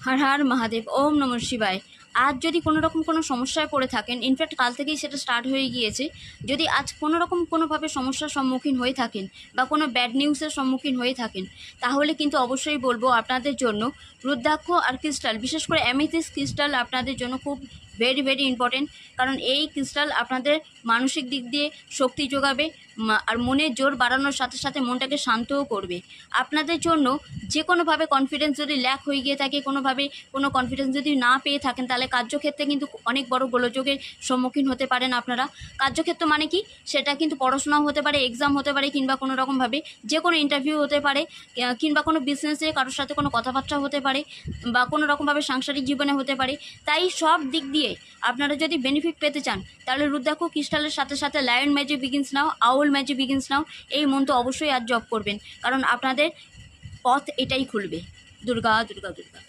হর হর মহাদেব, ওম নমঃ শিবায়। আজ যদি কোনো রকম কোনো সমস্যায় পড়ে থাকেন, ইনফ্যাক্ট কাল থেকেই সেটা স্টার্ট হয়ে গিয়েছে, যদি আজ কোনো রকম কোনোভাবে সমস্যার সম্মুখীন হয়ে থাকেন বা কোনো ব্যাড নিউজের সম্মুখীন হয়ে থাকেন, তাহলে কিন্তু অবশ্যই বলবো আপনাদের জন্য রুদ্রাক্ষ আর ক্রিস্টাল, বিশেষ করে অ্যামেথিস্ট ক্রিস্টাল আপনাদের জন্য খুব ভেরি ভেরি ইম্পর্টেন্ট। কারণ এই ক্রিস্টাল আপনাদের মানসিক দিক দিয়ে শক্তি যোগাবে আর মনের জোর বাড়ানোর সাথে সাথে মনটাকে শান্তও করবে। আপনাদের জন্য যে কোনোভাবে কনফিডেন্স যদি ল্যাক হয়ে গিয়ে থাকে, কোনোভাবে কোনো কনফিডেন্স যদি না পেয়ে থাকেন, তাহলে কার্যক্ষেত্রে কিন্তু অনেক বড় গোলযোগের সম্মুখীন হতে পারেন আপনারা। কার্যক্ষেত্র মানে কি, সেটা কিন্তু পড়াশোনাও হতে পারে, এক্সাম হতে পারে, কিংবা কোনো রকমভাবে যে কোনো ইন্টারভিউ হতে পারে, কিংবা কোনো বিজনেসে কারোর সাথে কোনো কথাবার্তা হতে পারে, বা কোনো রকমভাবে সাংসারিক জীবনে হতে পারে। তাই সব দিক দিয়ে আপনারা যদি বেনিফিট পেতে চান, তাহলে রুদ্রাক্ষ ক্রিস্টালের সাথে সাথে লায়ন ম্যাজিক বিগিনস নাও, আউল ম্যাজিক বিগিনস নাও, এই মন্ত্র অবশ্যই আজ জপ করবেন, কারণ আপনাদের পথ এটাই খুলবে। দুর্গা দুর্গা দুর্গা।